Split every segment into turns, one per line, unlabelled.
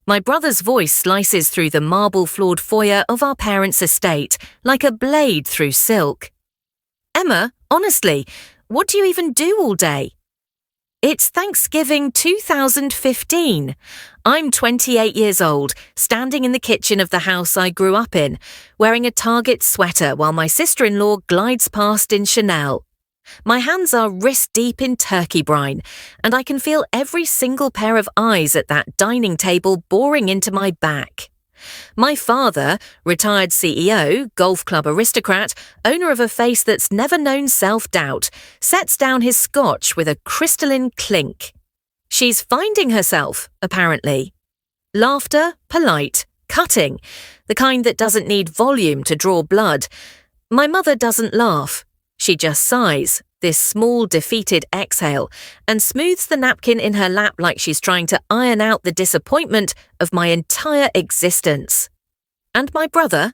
My brother's voice slices through the marble-floored foyer of our parents' estate like a blade through silk. Emma, honestly, what do you even do all day? It's Thanksgiving 2015. I'm 28 years old, standing in the kitchen of the house I grew up in, wearing a Target sweater while my sister-in-law glides past in Chanel. My hands are wrist-deep in turkey brine, and I can feel every single pair of eyes at that dining table boring into my back. My father, retired CEO, golf club aristocrat, owner of a face that's never known self-doubt, sets down his scotch with a crystalline clink. She's finding herself, apparently. Laughter, polite, cutting, the kind that doesn't need volume to draw blood. My mother doesn't laugh. She just sighs, this small, defeated exhale, and smooths the napkin in her lap like she's trying to iron out the disappointment of my entire existence. And my brother?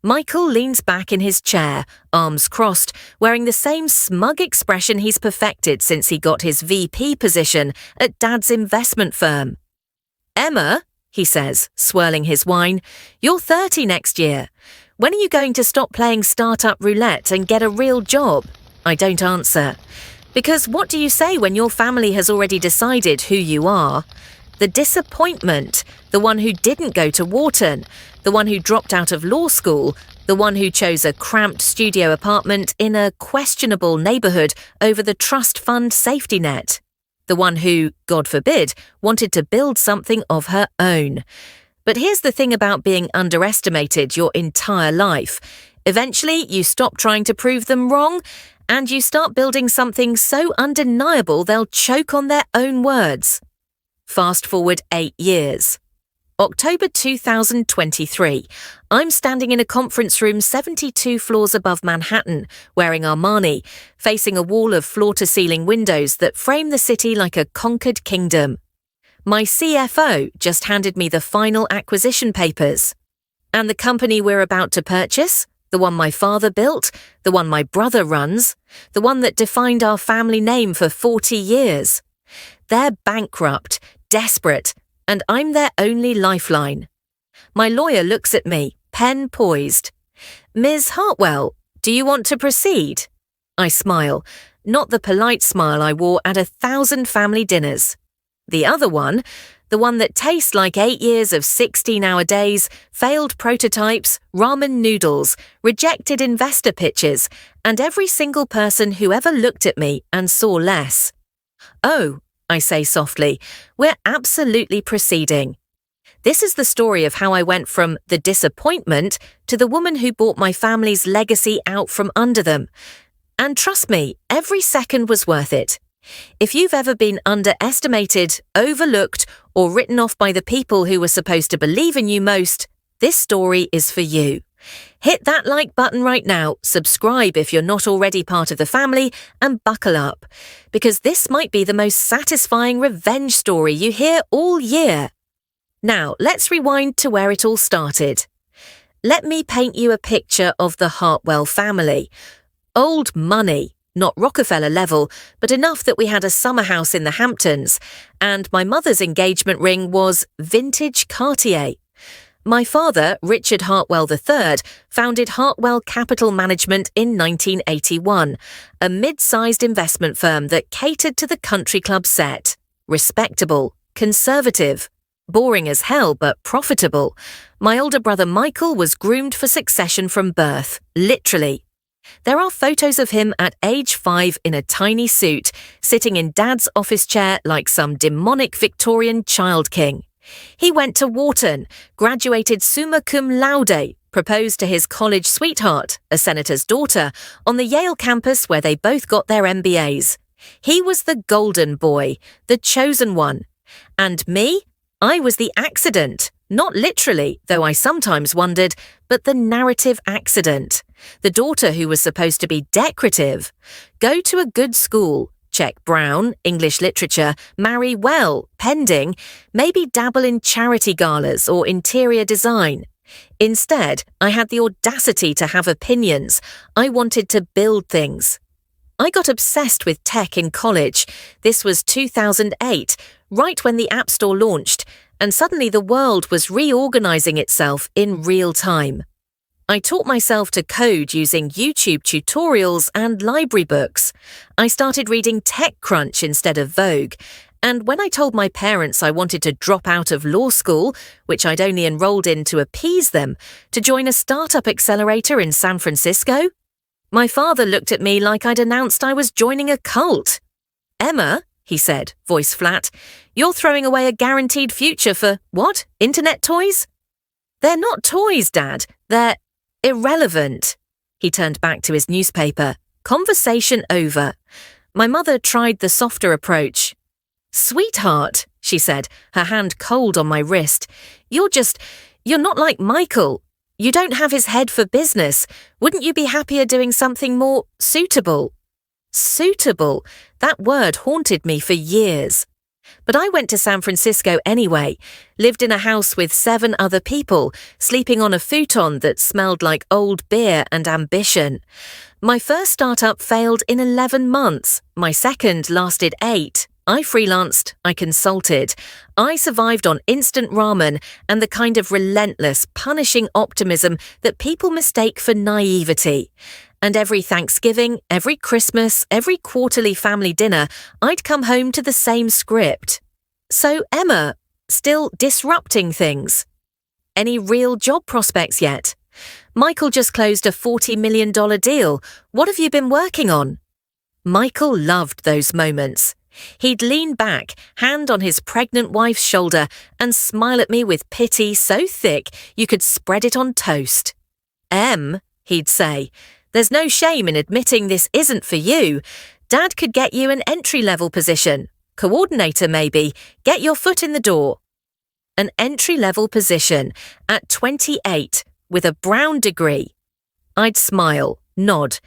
Michael leans back in his chair, arms crossed, wearing the same smug expression he's perfected since he got his VP position at Dad's investment firm. Emma, he says, swirling his wine, you're 30 next year. When are you going to stop playing startup roulette and get a real job? I don't answer. Because what do you say when your family has already decided who you are? The disappointment, the one who didn't go to Wharton, the one who dropped out of law school, the one who chose a cramped studio apartment in a questionable neighbourhood over the trust fund safety net, the one who, God forbid, wanted to build something of her own. But here's the thing about being underestimated your entire life. Eventually, you stop trying to prove them wrong, and you start building something so undeniable they'll choke on their own words. Fast forward 8 years. October 2023. I'm standing in a conference room 72 floors above Manhattan, wearing Armani, facing a wall of floor-to-ceiling windows that frame the city like a conquered kingdom. My CFO just handed me the final acquisition papers. And the company we're about to purchase, the one my father built, the one my brother runs, the one that defined our family name for 40 years. They're bankrupt, desperate, and I'm their only lifeline. My lawyer looks at me, pen poised. Ms. Hartwell, do you want to proceed? I smile, not the polite smile I wore at 1,000 family dinners. The other one, the one that tastes like 8 years of 16-hour days, failed prototypes, ramen noodles, rejected investor pitches, and every single person who ever looked at me and saw less. Oh, I say softly, we're absolutely proceeding. This is the story of how I went from the disappointment to the woman who bought my family's legacy out from under them. And trust me, every second was worth it. If you've ever been underestimated, overlooked, or written off by the people who were supposed to believe in you most, this story is for you. Hit that like button right now, subscribe if you're not already part of the family, and buckle up, because this might be the most satisfying revenge story you hear all year. Now, let's rewind to where it all started. Let me paint you a picture of the Hartwell family. Old money. Not Rockefeller level, but enough that we had a summer house in the Hamptons, and my mother's engagement ring was vintage Cartier. My father, Richard Hartwell III, founded Hartwell Capital Management in 1981, a mid-sized investment firm that catered to the country club set. Respectable, conservative, boring as hell but profitable. My older brother Michael was groomed for succession from birth, literally. There are photos of him at age 5 in a tiny suit, sitting in Dad's office chair like some demonic Victorian child king. He went to Wharton, graduated summa cum laude, proposed to his college sweetheart, a senator's daughter, on the Yale campus where they both got their MBAs. He was the golden boy, the chosen one. And me? I was the accident. Not literally, though I sometimes wondered, but the narrative accident. The daughter who was supposed to be decorative. Go to a good school, check Brown, English literature, marry well, pending, maybe dabble in charity galas or interior design. Instead, I had the audacity to have opinions. I wanted to build things. I got obsessed with tech in college. This was 2008, right when the App Store launched, and suddenly the world was reorganizing itself in real time. I taught myself to code using YouTube tutorials and library books. I started reading TechCrunch instead of Vogue. And when I told my parents I wanted to drop out of law school, which I'd only enrolled in to appease them, to join a startup accelerator in San Francisco, my father looked at me like I'd announced I was joining a cult. "Emma," he said, voice flat, "you're throwing away a guaranteed future for, what, internet toys?" "They're not toys, Dad. They're irrelevant." He turned back to his newspaper. Conversation over. My mother tried the softer approach. "Sweetheart," she said, her hand cold on my wrist, you're not like Michael. You don't have his head for business. Wouldn't you be happier doing something more suitable?" Suitable. That word haunted me for years. But I went to San Francisco anyway, lived in a house with 7 other people, sleeping on a futon that smelled like old beer and ambition. My first startup failed in 11 months. My second lasted 8. I freelanced, I consulted. I survived on instant ramen and the kind of relentless, punishing optimism that people mistake for naivety. And every Thanksgiving, every Christmas, every quarterly family dinner, I'd come home to the same script. So, Emma, still disrupting things. Any real job prospects yet? Michael just closed a $40 million deal. What have you been working on? Michael loved those moments. He'd lean back, hand on his pregnant wife's shoulder, and smile at me with pity so thick you could spread it on toast. "Em," he'd say, "there's no shame in admitting this isn't for you. Dad could get you an entry-level position. Coordinator, maybe. Get your foot in the door." An entry-level position at 28 with a Brown degree. I'd smile, nod,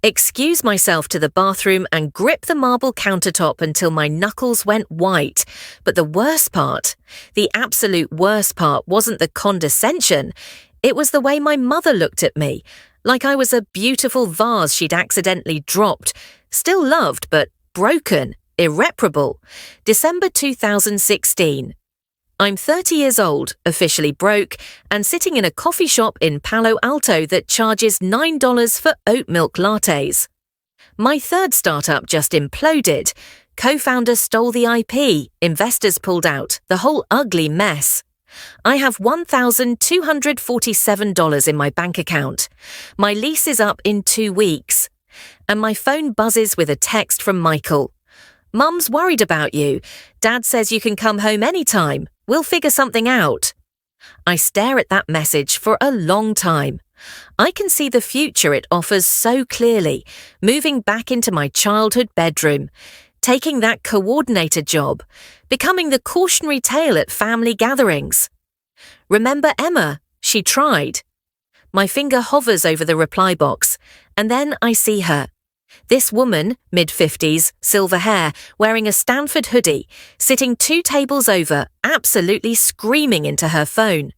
excuse myself to the bathroom and grip the marble countertop until my knuckles went white. But the worst part, the absolute worst part, wasn't the condescension. It was the way my mother looked at me, like I was a beautiful vase she'd accidentally dropped, still loved but broken, irreparable. December 2016. I'm 30 years old, officially broke, and sitting in a coffee shop in Palo Alto that charges $9 for oat milk lattes. My third startup just imploded. Co-founder stole the IP, investors pulled out, the whole ugly mess. I have $1,247 in my bank account. My lease is up in 2 weeks. And my phone buzzes with a text from Michael. "Mum's worried about you. Dad says you can come home anytime. We'll figure something out." I stare at that message for a long time. I can see the future it offers so clearly, moving back into my childhood bedroom, taking that coordinator job, becoming the cautionary tale at family gatherings. "Remember Emma? She tried." My finger hovers over the reply box, and then I see her. This woman, mid-50s, silver hair, wearing a Stanford hoodie, sitting 2 tables over, absolutely screaming into her phone.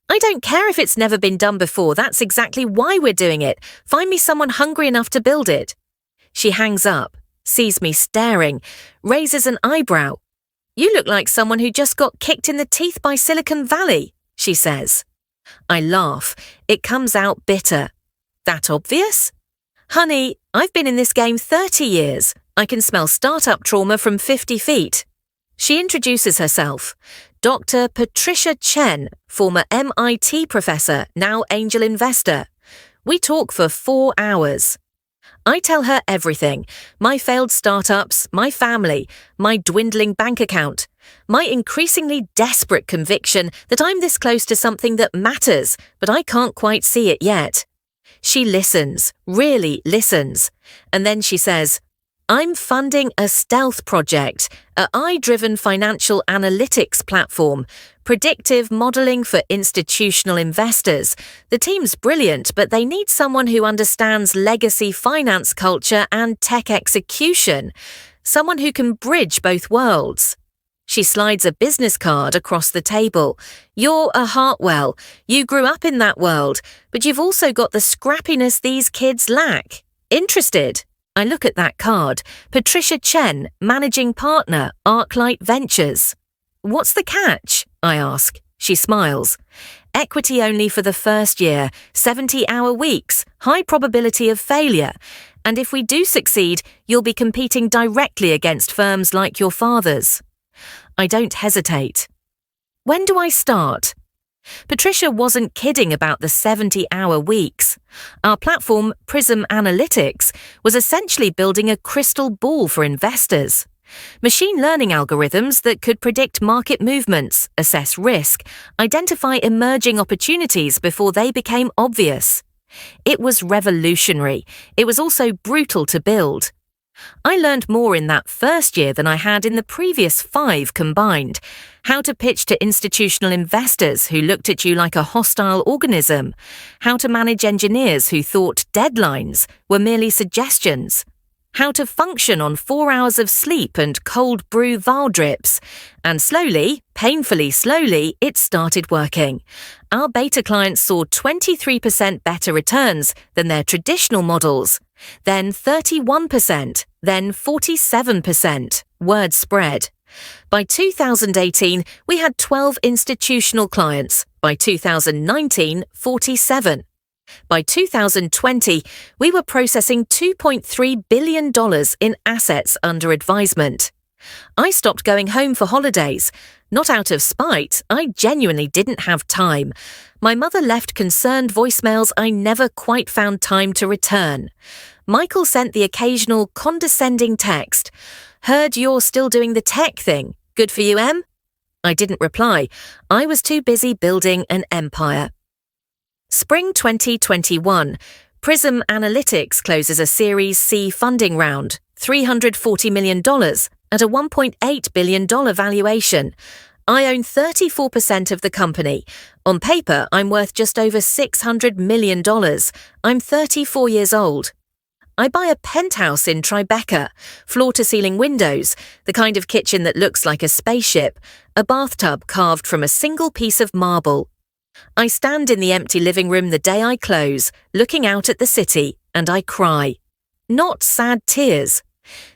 "I don't care if it's never been done before, that's exactly why we're doing it. Find me someone hungry enough to build it." She hangs up, sees me staring, raises an eyebrow. "You look like someone who just got kicked in the teeth by Silicon Valley," she says. I laugh. It comes out bitter. "That obvious?" "Honey, I've been in this game 30 years. I can smell startup trauma from 50 feet. She introduces herself. Dr. Patricia Chen, former MIT professor, now angel investor. We talk for 4 hours. I tell her everything. My failed startups, my family, my dwindling bank account, my increasingly desperate conviction that I'm this close to something that matters, but I can't quite see it yet. She listens, really listens. And then she says, "I'm funding a stealth project, a AI-driven financial analytics platform, predictive modeling for institutional investors. The team's brilliant, but they need someone who understands legacy finance culture and tech execution, someone who can bridge both worlds." She slides a business card across the table. "You're a Hartwell. You grew up in that world, but you've also got the scrappiness these kids lack. Interested?" I look at that card. Patricia Chen, Managing Partner, Arclight Ventures. "What's the catch?" I ask. She smiles. Equity only for the first year, 70-hour weeks, high probability of failure. And if we do succeed, you'll be competing directly against firms like your father's. I don't hesitate. When do I start? Patricia wasn't kidding about the 70-hour weeks. Our platform, Prism Analytics, was essentially building a crystal ball for investors. Machine learning algorithms that could predict market movements, assess risk, identify emerging opportunities before they became obvious. It was revolutionary. It was also brutal to build. I learned more in that first year than I had in the previous 5 combined. How to pitch to institutional investors who looked at you like a hostile organism. How to manage engineers who thought deadlines were merely suggestions. How to function on 4 hours of sleep and cold brew Val drips. And slowly, painfully slowly, it started working. Our beta clients saw 23% better returns than their traditional models. Then 31%, then 47%. Word spread. By 2018, we had 12 institutional clients. By 2019, 47. By 2020, we were processing $2.3 billion in assets under advisement. I stopped going home for holidays. Not out of spite, I genuinely didn't have time. My mother left concerned voicemails I never quite found time to return. Michael sent the occasional condescending text. Heard you're still doing the tech thing. Good for you, Em? I didn't reply. I was too busy building an empire. Spring 2021, Prism Analytics closes a Series C funding round, $340 million at a $1.8 billion valuation. I own 34% of the company. On paper, I'm worth just over $600 million. I'm 34 years old. I buy a penthouse in Tribeca, floor-to-ceiling windows, the kind of kitchen that looks like a spaceship, a bathtub carved from a single piece of marble. I stand in the empty living room the day I close, looking out at the city, and I cry. Not sad tears.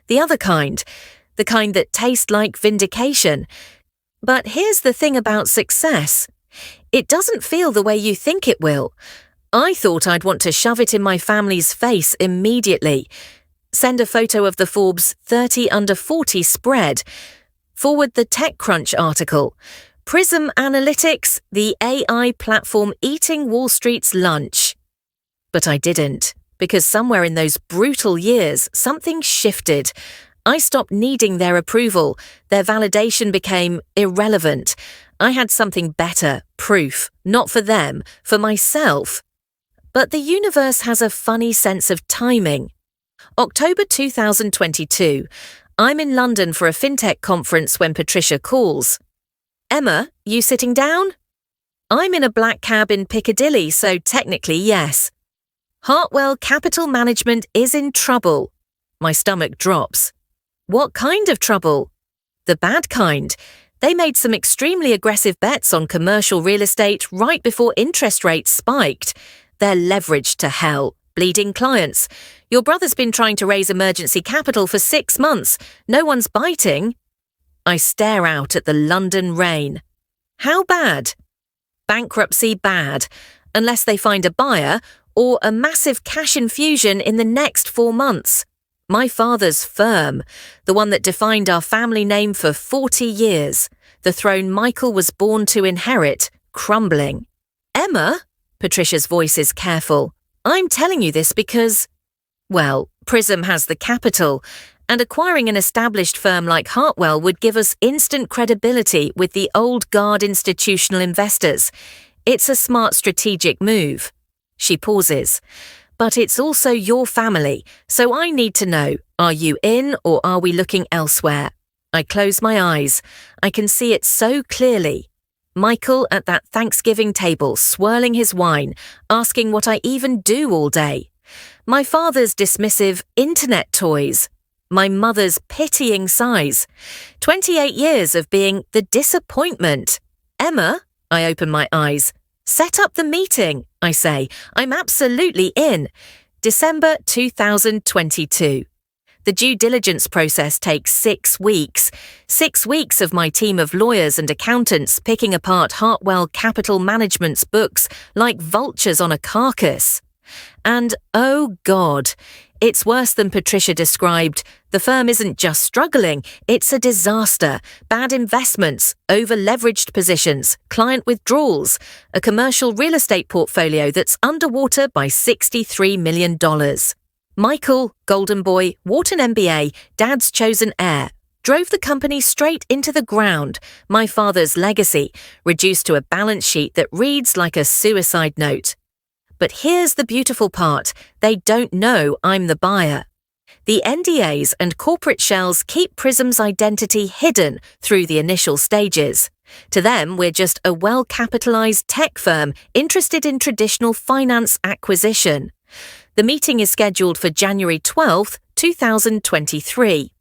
The other kind. The kind that taste like vindication. But here's the thing about success. It doesn't feel the way you think it will. I thought I'd want to shove it in my family's face immediately. Send a photo of the Forbes 30 under 40 spread. Forward the TechCrunch article. Prism Analytics, the AI platform eating Wall Street's lunch. But I didn't, because somewhere in those brutal years, something shifted. I stopped needing their approval. Their validation became irrelevant. I had something better, proof, not for them, for myself. But the universe has a funny sense of timing. October 2022. I'm in London for a fintech conference when Patricia calls. Emma, you sitting down? I'm in a black cab in Piccadilly, so technically yes. Hartwell Capital Management is in trouble. My stomach drops. What kind of trouble? The bad kind. They made some extremely aggressive bets on commercial real estate right before interest rates spiked. They're leveraged to hell, bleeding clients. Your brother's been trying to raise emergency capital for 6 months. No one's biting. I stare out at the London rain. How bad? Bankruptcy bad, unless they find a buyer or a massive cash infusion in the next 4 months. My father's firm, the one that defined our family name for 40 years, the throne Michael was born to inherit, crumbling. Emma, Patricia's voice is careful. I'm telling you this because, well, Prism has the capital, and acquiring an established firm like Hartwell would give us instant credibility with the old guard institutional investors. It's a smart strategic move. She pauses. But it's also your family, so I need to know, are you in or are we looking elsewhere? I close my eyes. I can see it so clearly. Michael at that Thanksgiving table swirling his wine, asking what I even do all day. My father's dismissive internet toys. My mother's pitying sighs. 28 years of being the disappointment. Emma, I open my eyes. Set up the meeting, I say. I'm absolutely in. December 2022. The due diligence process takes 6 weeks. 6 weeks of my team of lawyers and accountants picking apart Hartwell Capital Management's books like vultures on a carcass. And oh God, it's worse than Patricia described. The firm isn't just struggling, it's a disaster. Bad investments, over-leveraged positions, client withdrawals, a commercial real estate portfolio that's underwater by $63 million. Michael, golden boy, Wharton MBA, dad's chosen heir, drove the company straight into the ground. My father's legacy, reduced to a balance sheet that reads like a suicide note. But here's the beautiful part. They don't know I'm the buyer. The NDAs and corporate shells keep Prism's identity hidden through the initial stages. To them, we're just a well-capitalized tech firm interested in traditional finance acquisition. The meeting is scheduled for January 12, 2023.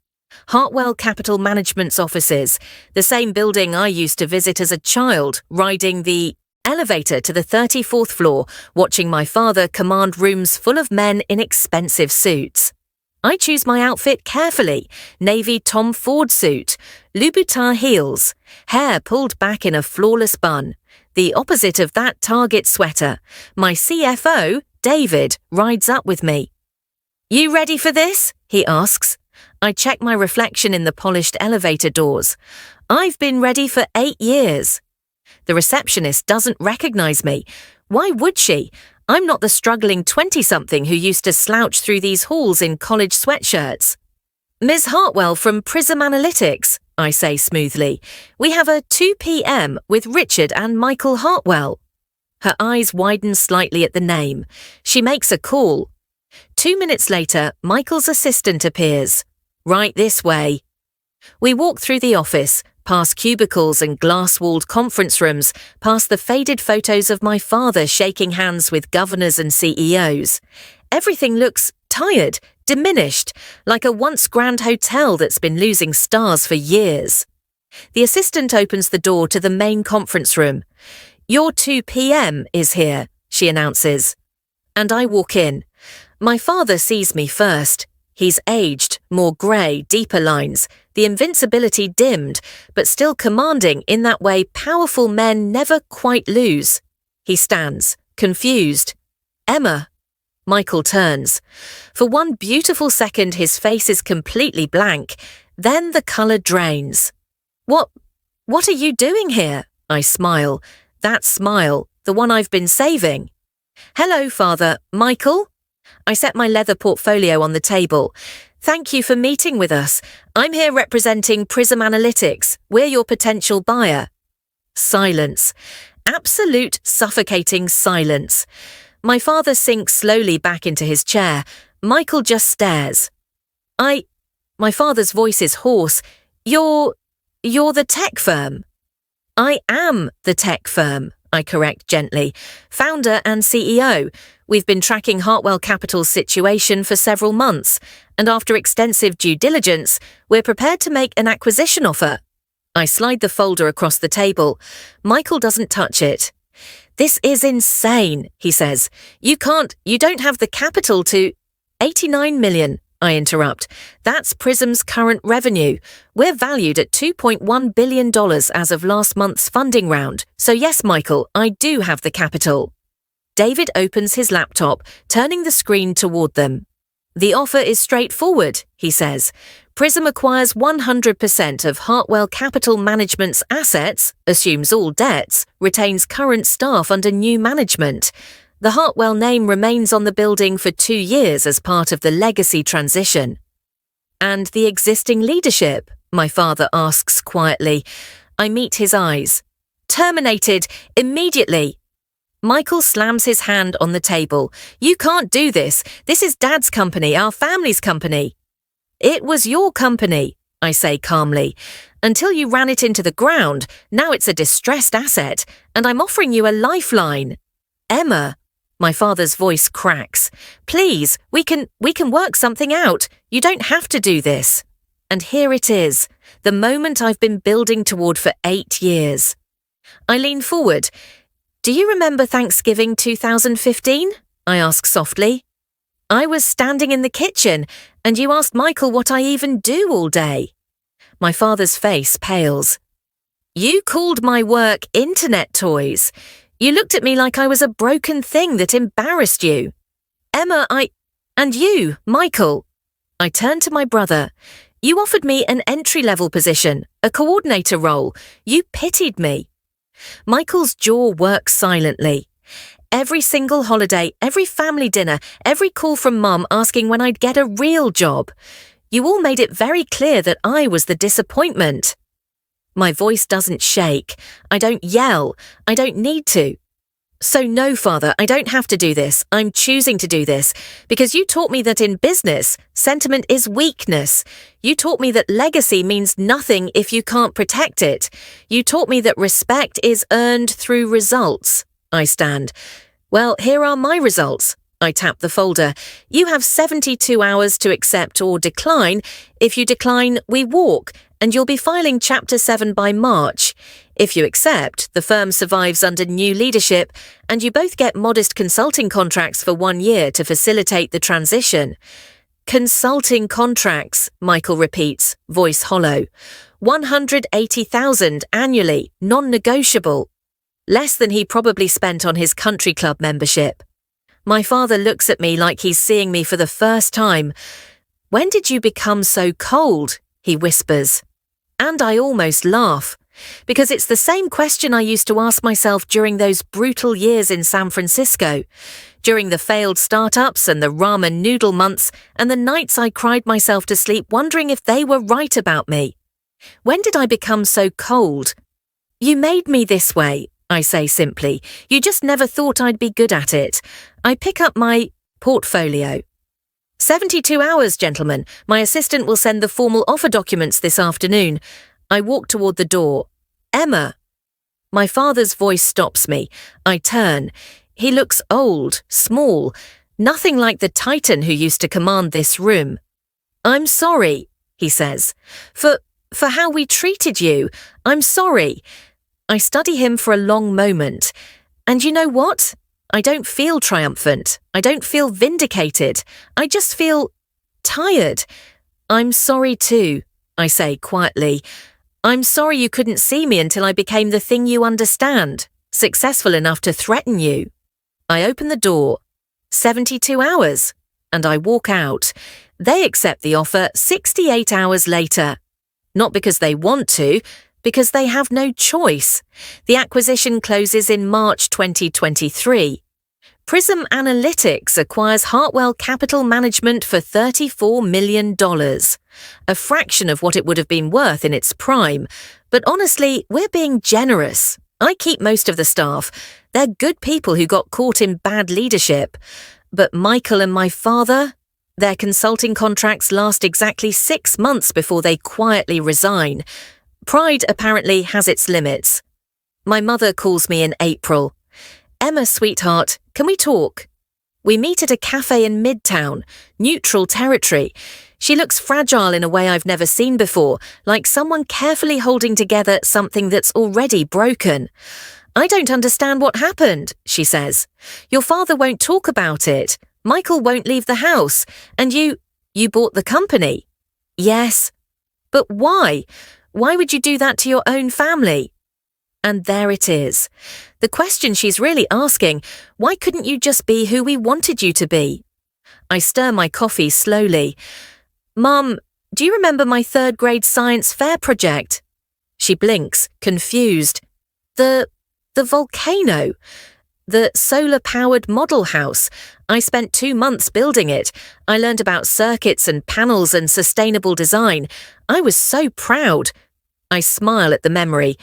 Hartwell Capital Management's offices, the same building I used to visit as a child, riding the elevator to the 34th floor, watching my father command rooms full of men in expensive suits. I choose my outfit carefully. Navy Tom Ford suit, Louboutin heels, hair pulled back in a flawless bun. The opposite of that Target sweater. My CFO, David, rides up with me. "You ready for this?" he asks. I check my reflection in the polished elevator doors. I've been ready for 8 years. The receptionist doesn't recognize me. Why would she? I'm not the struggling 20-something who used to slouch through these halls in college sweatshirts. "Ms. Hartwell from Prism Analytics," I say smoothly. "We have a 2 p.m. with Richard and Michael Hartwell." Her eyes widen slightly at the name. She makes a call. 2 minutes later, Michael's assistant appears. "Right this way." We walk through the office, past cubicles and glass-walled conference rooms, past the faded photos of my father shaking hands with governors and CEOs. Everything looks tired, diminished, like a once grand hotel that's been losing stars for years. The assistant opens the door to the main conference room. "Your 2 p.m. is here," she announces. And I walk in. My father sees me first. He's aged, more grey, deeper lines, the invincibility dimmed, but still commanding in that way powerful men never quite lose. He stands, confused. "Emma." Michael turns. For one beautiful second his face is completely blank, then the colour drains. What are you doing here?" I smile. That smile, the one I've been saving. "Hello, Father. Michael?" I set my leather portfolio on the table. "Thank you for meeting with us. I'm here representing Prism Analytics. We're your potential buyer." Silence. Absolute suffocating silence. My father sinks slowly back into his chair. Michael just stares. My father's voice is hoarse. You're the tech firm." "I am the tech firm," I correct gently. "Founder and CEO. We've been tracking Hartwell Capital's situation for several months, and after extensive due diligence, we're prepared to make an acquisition offer." I slide the folder across the table. Michael doesn't touch it. "This is insane," he says. You don't have the capital to—" $89 million, I interrupt. "That's Prism's current revenue. We're valued at $2.1 billion as of last month's funding round. So yes, Michael, I do have the capital." David opens his laptop, turning the screen toward them. "The offer is straightforward," he says. "Prism acquires 100% of Hartwell Capital Management's assets, assumes all debts, retains current staff under new management. The Hartwell name remains on the building for 2 years as part of the legacy transition." "And the existing leadership?" my father asks quietly. I meet his eyes. "Terminated immediately." Michael slams his hand on the table. "You can't do this. This is Dad's company, our family's company." "It was your company," I say calmly. "Until you ran it into the ground. Now it's a distressed asset, and I'm offering you a lifeline." "Emma," my father's voice cracks. "Please, we can work something out. You don't have to do this." And here it is, the moment I've been building toward for 8 years. I lean forward. "Do you remember Thanksgiving 2015? I ask softly. I was standing in the kitchen, and you asked Michael what I even do all day. My father's face pales. You called my work internet toys. You looked at me like I was a broken thing that embarrassed you. Emma, and you, Michael. I turned to my brother. You offered me an entry-level position, a coordinator role. You pitied me. Michael's jaw worked silently. Every single holiday, every family dinner, every call from Mum asking when I'd get a real job. You all made it very clear that I was the disappointment. My voice doesn't shake. I don't yell. I don't need to. So no, Father, I don't have to do this. I'm choosing to do this because you taught me that in business, sentiment is weakness. You taught me that legacy means nothing if you can't protect it. You taught me that respect is earned through results. I stand. Well, here are my results. I tap the folder. You have 72 hours to accept or decline. If you decline, we walk, and you'll be filing Chapter 7 by March. If you accept, the firm survives under new leadership, and you both get modest consulting contracts for 1 year to facilitate the transition. Consulting contracts, Michael repeats, voice hollow. 180,000 annually, non-negotiable. Less than he probably spent on his country club membership. My father looks at me like he's seeing me for the first time. When did you become so cold? He whispers. And I almost laugh, because it's the same question I used to ask myself during those brutal years in San Francisco, during the failed startups and the ramen noodle months and the nights I cried myself to sleep wondering if they were right about me. When did I become so cold? You made me this way, I say simply. You just never thought I'd be good at it. I pick up my portfolio. 72 hours, gentlemen. My assistant will send the formal offer documents this afternoon. I walk toward the door. Emma. My father's voice stops me. I turn. He looks old, small, nothing like the titan who used to command this room. I'm sorry, he says, for how we treated you. I'm sorry. I study him for a long moment. And you know what? I don't feel triumphant. I don't feel vindicated. I just feel tired. I'm sorry too, I say quietly. I'm sorry you couldn't see me until I became the thing you understand, successful enough to threaten you. I open the door. 72 hours. And I walk out. They accept the offer 68 hours later. Not because they want to, because they have no choice. The acquisition closes in March 2023. Prism Analytics acquires Hartwell Capital Management for $34 million, a fraction of what it would have been worth in its prime. But honestly, we're being generous. I keep most of the staff. They're good people who got caught in bad leadership. But Michael and my father, their consulting contracts last exactly 6 months before they quietly resign. Pride apparently has its limits. My mother calls me in April. Emma, sweetheart, can we talk? We meet at a cafe in Midtown, neutral territory. She looks fragile in a way I've never seen before, like someone carefully holding together something that's already broken. I don't understand what happened, she says. Your father won't talk about it. Michael won't leave the house. And you bought the company. Yes. But why? Why would you do that to your own family? And there it is. The question she's really asking, why couldn't you just be who we wanted you to be? I stir my coffee slowly. Mum, do you remember my 3rd grade science fair project? She blinks, confused. The volcano. The solar-powered model house. I spent 2 months building it. I learned about circuits and panels and sustainable design. I was so proud. I smile at the memory.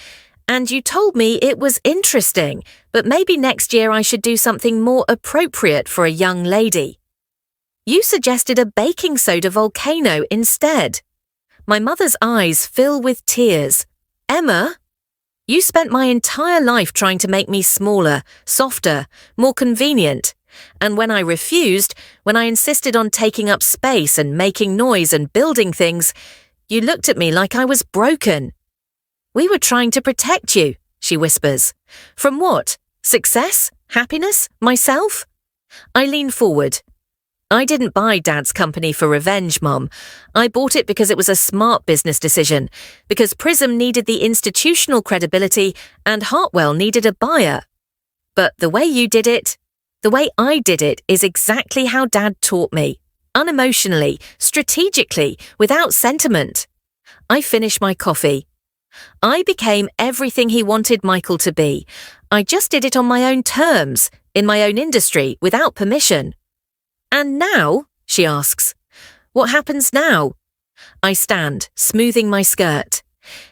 And you told me it was interesting, but maybe next year I should do something more appropriate for a young lady. You suggested a baking soda volcano instead. My mother's eyes fill with tears. Emma? You spent my entire life trying to make me smaller, softer, more convenient. And when I refused, when I insisted on taking up space and making noise and building things, you looked at me like I was broken. We were trying to protect you, she whispers. From what? Success? Happiness? Myself? I lean forward. I didn't buy Dad's company for revenge, Mum. I bought it because it was a smart business decision, because Prism needed the institutional credibility and Hartwell needed a buyer. But the way you did it, the way I did it is exactly how Dad taught me. Unemotionally, strategically, without sentiment. I finished my coffee. I became everything he wanted Michael to be. I just did it on my own terms, in my own industry, without permission. And now, she asks, what happens now? I stand, smoothing my skirt.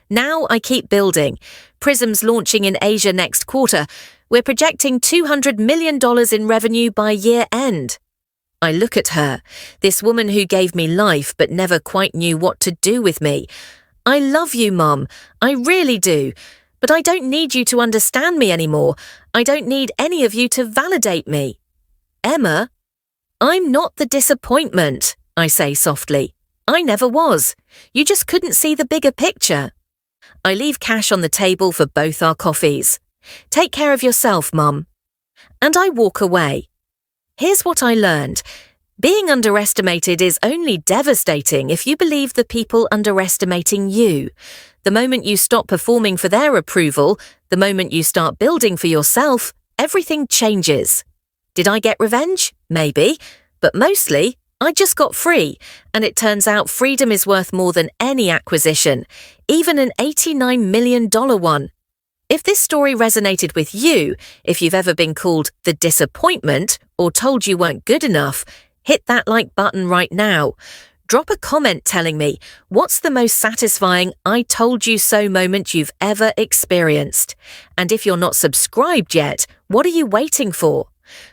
Now I keep building. Prism's launching in Asia next quarter. We're projecting $200 million in revenue by year end. I look at her, this woman who gave me life but never quite knew what to do with me. I love you, Mum. I really do. But I don't need you to understand me anymore. I don't need any of you to validate me. Emma, I'm not the disappointment, I say softly. I never was. You just couldn't see the bigger picture. I leave cash on the table for both our coffees. Take care of yourself, Mum. And I walk away. Here's what I learned. Being underestimated is only devastating if you believe the people underestimating you. The moment you stop performing for their approval, the moment you start building for yourself, everything changes. Did I get revenge? Maybe. But mostly, I just got free. And it turns out freedom is worth more than any acquisition, even an $89 million one. If this story resonated with you, if you've ever been called the disappointment or told you weren't good enough, hit that like button right now. Drop a comment telling me, what's the most satisfying I told you so moment you've ever experienced? And if you're not subscribed yet, what are you waiting for?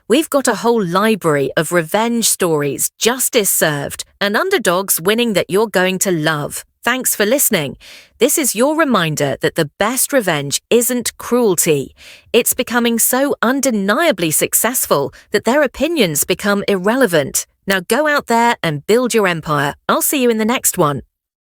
We've got a whole library of revenge stories, justice served, and underdogs winning that you're going to love. Thanks for listening. This is your reminder that the best revenge isn't cruelty. It's becoming so undeniably successful that their opinions become irrelevant. Now go out there and build your empire. I'll see you in the next one.